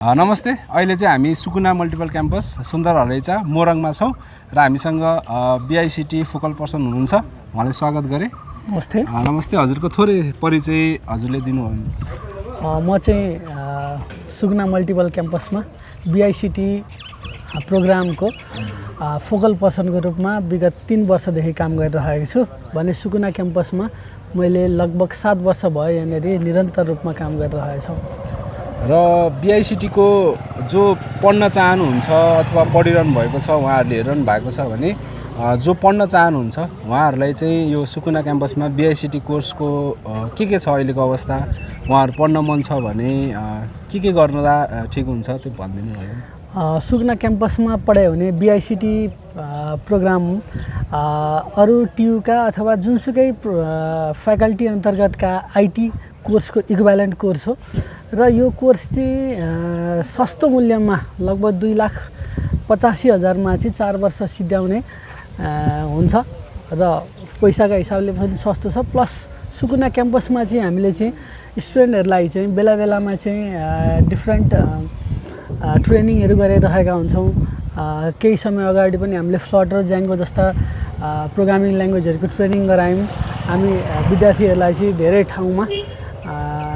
नमस्ते। अहिले चाहिँ हामी सुकुना मल्टिपल क्याम्पस सुन्दर हरैचा मोरङमा छौँ र हामीसँग बीआईसीटी फोकल पर्सन हुनुहुन्छ। उहाँलाई स्वागत गरे। नमस्ते। नमस्ते। हजुरको थोरै परिचय हजुरले दिनु हो। म चाहिँ सुकुना मल्टिपल क्याम्पसमा बीआईसीटी प्रोग्रामको फोकल पर्सनको रूपमा विगत 3 वर्षदेखि काम गरिरहेको छु भने सुकुना क्याम्पसमा मैले लगभग 7 वर्ष भयो यहाँनिर निरन्तर रूपमा काम गरिरहेको छु। र बीआईसीटीको जो पढ्न चाहनुहुन्छ अथवा पढिरहनु भएको छ, उहाँहरूले हेरिरहनु भएको छ भने जो पढ्न चाहनुहुन्छ उहाँहरूलाई चाहिँ यो सुकुना क्याम्पसमा बीआईसीटी कोर्सको के छ अहिलेको अवस्था, उहाँहरू पढ्न मन छ भने के गर्दा ठिक हुन्छ त्यो भनिदिनु भयो। सुकुना क्याम्पसमा पढायो भने बीआईसीटी प्रोग्राम अरू टियुका अथवा जुनसुकै फ्याकल्टी अन्तर्गतका आईटी कोर्सको इक्विभ्यालेन्ट कोर्स हो र यो कोर्स चाहिँ सस्तो मूल्यमा लगभग 2,85,000मा चाहिँ 4 वर्ष सिद्ध्याउने हुन्छ र पैसाको हिसाबले पनि सस्तो छ। प्लस सुकुना क्याम्पसमा चाहिँ हामीले चाहिँ स्टुडेन्टहरूलाई चाहिँ बेला बेलामा चाहिँ डिफ्रेन्ट ट्रेनिङहरू गरिरहेका हुन्छौँ। केही समय अगाडि पनि हामीले फ्लटर ज्याङ्गो जस्ता प्रोग्रामिङ ल्याङ्ग्वेजहरूको ट्रेनिङ गरायौँ। हामी विद्यार्थीहरूलाई चाहिँ धेरै ठाउँमा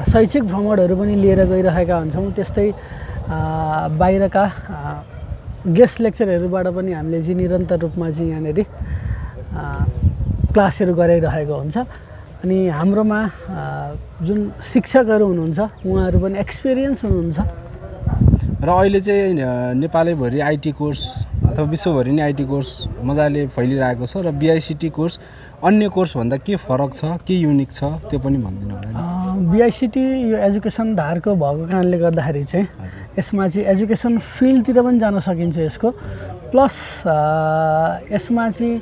शैक्षिक भ्रमणहरू पनि लिएर गइरहेका हुन्छौँ। त्यस्तै बाहिरका गेस्ट लेक्चरहरूबाट पनि हामीले चाहिँ निरन्तर रूपमा चाहिँ यहाँनिर क्लासहरू गराइरहेको हुन्छ। अनि हाम्रोमा जुन शिक्षकहरू हुनुहुन्छ उहाँहरू पनि एक्सपिरियन्स हुनुहुन्छ। र अहिले चाहिँ नेपालैभरि आईटी कोर्स अथवा विश्वभरि नै आईटी कोर्स मजाले फैलिरहेको छ र बीआईसीटी कोर्स अन्य कोर्सभन्दा के फरक छ, के युनिक छ त्यो पनि भनिदिनु होला। बीआईसीटी यो एजुकेसन धारको भएको कारणले गर्दाखेरि चाहिँ यसमा चाहिँ एजुकेसन फिल्डतिर पनि जान सकिन्छ यसको। प्लस यसमा चाहिँ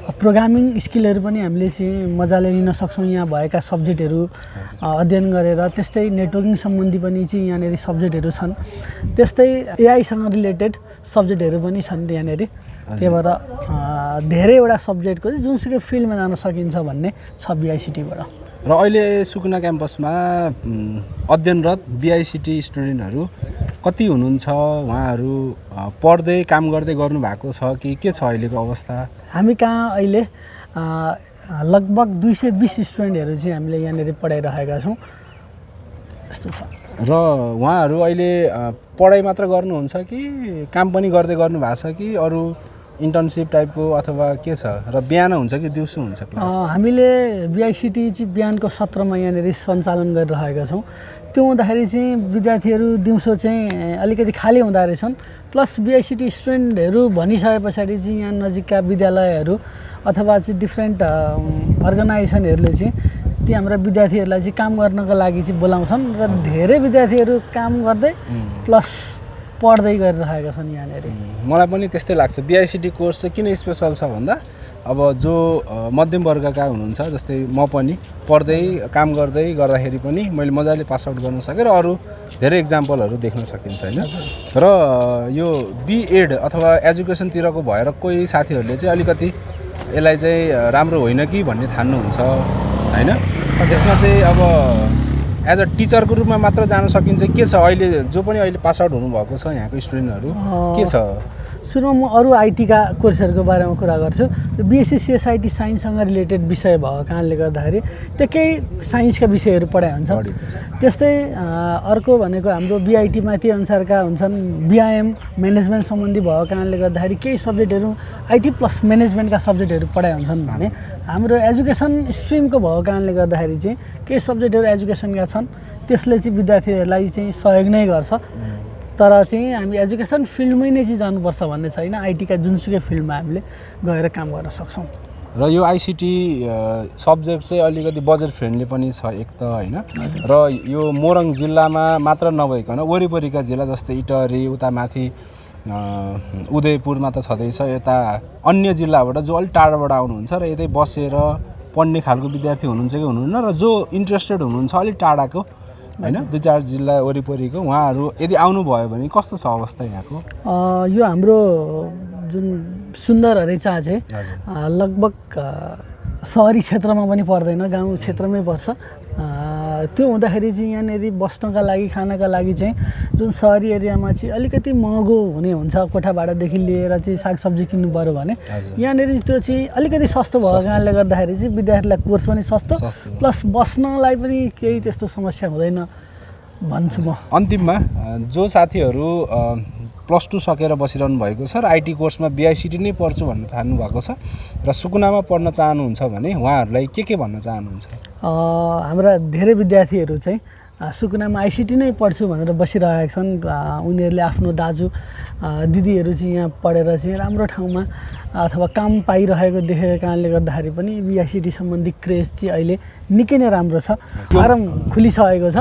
प्रोग्रामिङ स्किलहरू पनि हामीले चाहिँ मजाले लिन सक्छौँ। यहाँ भएका सब्जेक्टहरू अध्ययन गरेर त्यस्तै नेटवर्किङ सम्बन्धी पनि चाहिँ यहाँनिर सब्जेक्टहरू छन्। त्यस्तै एआईसँग रिलेटेड सब्जेक्टहरू पनि छन् यहाँनिर। त्यही भएर धेरैवटा सब्जेक्टको चाहिँ जुनसुकै फिल्डमा जान सकिन्छ भन्ने छ बीआईसीटीबाट। र अहिले सुकुना क्याम्पसमा अध्ययनरत बीआईसीटी स्टुडेन्टहरू कति हुनुहुन्छ? उहाँहरू पढ्दै काम गर्दै गर्नुभएको छ कि के छ अहिलेको अवस्था? हामी कहाँ अहिले लगभग 220 स्टुडेन्टहरू चाहिँ हामीले यहाँनिर पढाइरहेका छौँ। यस्तो छ। र उहाँहरू अहिले पढाइ मात्र गर्नुहुन्छ कि काम पनि गर्दै गर्नुभएको छ कि अरू इन्टर्नसिप टाइपको अथवा के छ? र बिहान हुन्छ कि दिउँसो हुन्छ क्लास? हामीले बीआईसीटी चाहिँ बिहानको सत्रमा यहाँनिर सञ्चालन गरिरहेका छौँ। त्यो हुँदाखेरि चाहिँ विद्यार्थीहरू दिउँसो चाहिँ अलिकति खाली हुँदो रहेछन्। प्लस बीआईसीटी स्टुडेन्टहरू भनिसके पछाडि चाहिँ यहाँ नजिकका विद्यालयहरू अथवा चाहिँ डिफ्रेन्ट अर्गनाइजेसनहरूले चाहिँ ती हाम्रा विद्यार्थीहरूलाई चाहिँ काम गर्नको लागि चाहिँ बोलाउँछन् र धेरै विद्यार्थीहरू काम गर्दै प्लस पढ्दै गरिरहेका छन् यहाँनिर। मलाई पनि त्यस्तै लाग्छ। बीआईसीटी कोर्स चाहिँ किन स्पेसल छ भन्दा अब जो मध्यम वर्गका हुनुहुन्छ जस्तै म पनि पढ्दै काम गर्दै गर्दाखेरि पनि मैले मजाले पास आउट गर्न सकेँ र अरू धेरै इक्जाम्पलहरू देख्न सकिन्छ होइन। र यो बीएड अथवा एजुकेसनतिरको भएर कोही साथीहरूले चाहिँ अलिकति यसलाई चाहिँ राम्रो होइन कि भन्ने ठान्नुहुन्छ होइन। त्यसमा चाहिँ अब एज अ टिचरको रूपमा मात्र जान सकिन्छ के छ? अहिले जो पनि अहिले पास आउट हुनुभएको छ यहाँको स्टुडेन्टहरू के छ? सुरुमा म अरू आइटीका कोर्सहरूको बारेमा कुरा गर्छु। बीएससी सिएसआइटी साइन्ससँग रिलेटेड विषय भएको कारणले गर्दाखेरि त्यो केही साइन्सका विषयहरू पढाइ हुन्छ। त्यस्तै अर्को भनेको हाम्रो बीआईटीमा त्यही अनुसारका हुन्छन्। बीआईएम म्यानेजमेन्ट सम्बन्धी भएको कारणले गर्दाखेरि केही सब्जेक्टहरू आइटी प्लस म्यानेजमेन्टका सब्जेक्टहरू पढाइ हुन्छन् भने हाम्रो एजुकेसन स्ट्रिमको भएको कारणले गर्दाखेरि चाहिँ केही सब्जेक्टहरू एजुकेसनका छन्। त्यसले चाहिँ विद्यार्थीहरूलाई चाहिँ सहयोग नै गर्छ। तर चाहिँ हामी एजुकेसन फिल्डमै नै चाहिँ जानुपर्छ भन्ने छैन। आइटीका जुनसुकै फिल्डमा हामीले गएर काम गर्न सक्छौँ। र यो आइसिटी सब्जेक्ट चाहिँ अलिकति बजेट फ्रेन्डली पनि छ एक त होइन। र यो मोरङ जिल्लामा मात्र नभइकन वरिपरिका जिल्ला जस्तै इटहरी उता माथि उदयपुरमा त छँदैछ, यता अन्य जिल्लाबाट जो अलिक टाढाबाट आउनुहुन्छ र यतै बसेर पढ्ने खालको विद्यार्थी हुनुहुन्छ कि हुनुहुन्न र जो इन्ट्रेस्टेड हुनुहुन्छ अलिक टाढाको होइन 2-4 जिल्ला वरिपरिको उहाँहरू यदि आउनुभयो भने कस्तो छ अवस्था यहाँको? यो हाम्रो जुन सुन्दर हरैचा चाहिँ लगभग सहरी क्षेत्रमा पनि पर्दैन, गाउँ क्षेत्रमै पर्छ। त्यो हुँदाखेरि चाहिँ यहाँनिर बस्नका लागि खानका लागि चाहिँ जुन सहरी एरियामा चाहिँ अलिकति महँगो हुने हुन्छ कोठा भाडादेखि लिएर चाहिँ सागसब्जी किन्नु पऱ्यो भने यहाँनिर त्यो चाहिँ अलिकति सस्तो भएको कारणले गर्दाखेरि चाहिँ विद्यार्थीलाई कोर्स पनि सस्तो प्लस बस्नलाई पनि केही त्यस्तो समस्या हुँदैन भन्छु म। अन्तिममा जो साथीहरू +2 सकेर बसिरहनु भएको छ र आइटी कोर्समा बिआइसिटी नै पढ्छु भन्न चाहनु भएको छ र सुकुनामा पढ्न चाहनुहुन्छ भने उहाँहरूलाई के भन्न चाहनुहुन्छ? हाम्रा धेरै विद्यार्थीहरू चाहिँ सुकुनामा आइसिटी नै पढ्छु भनेर बसिरहेका छन्। उनीहरूले आफ्नो दाजु दिदीहरू चाहिँ यहाँ पढेर चाहिँ राम्रो ठाउँमा अथवा काम पाइरहेको देखेको कारणले गर्दाखेरि पनि बिआइसिटी सम्बन्धी क्रेज चाहिँ अहिले निकै नै राम्रो छ। फारम खुलिसकेको छ।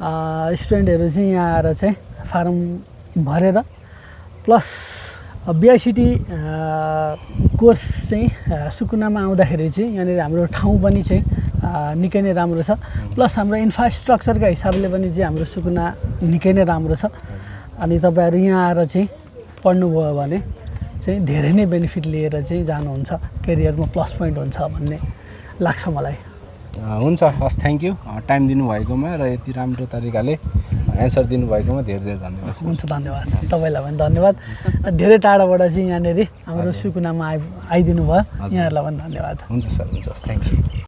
स्टुडेन्टहरू चाहिँ यहाँ आएर चाहिँ फारम भरेर प्लस बिआइसिटी कोर्स चाहिँ सुकुनामा आउँदाखेरि चाहिँ यहाँनिर हाम्रो ठाउँ पनि चाहिँ निकै नै राम्रो छ। प्लस हाम्रो इन्फ्रास्ट्रक्चरका हिसाबले पनि चाहिँ हाम्रो सुकुना निकै नै राम्रो छ। अनि तपाईँहरू यहाँ आएर चाहिँ पढ्नुभयो भने चाहिँ धेरै नै बेनिफिट लिएर चाहिँ जानुहुन्छ, करियरमा प्लस पोइन्ट हुन्छ भन्ने लाग्छ मलाई। हुन्छ, हस्, थ्याङ्क यू टाइम दिनुभएकोमा र यति राम्रो तरिकाले एन्सर दिनुभएकोमा धेरै धेरै धन्यवाद। हुन्छ, धन्यवाद तपाईँलाई पनि धन्यवाद। धेरै टाढाबाट चाहिँ यहाँनिर हाम्रो सुकुनामा आइदिनु भयो, यहाँहरूलाई पनि धन्यवाद। हुन्छ सर, हुन्छ, थ्याङ्क यू।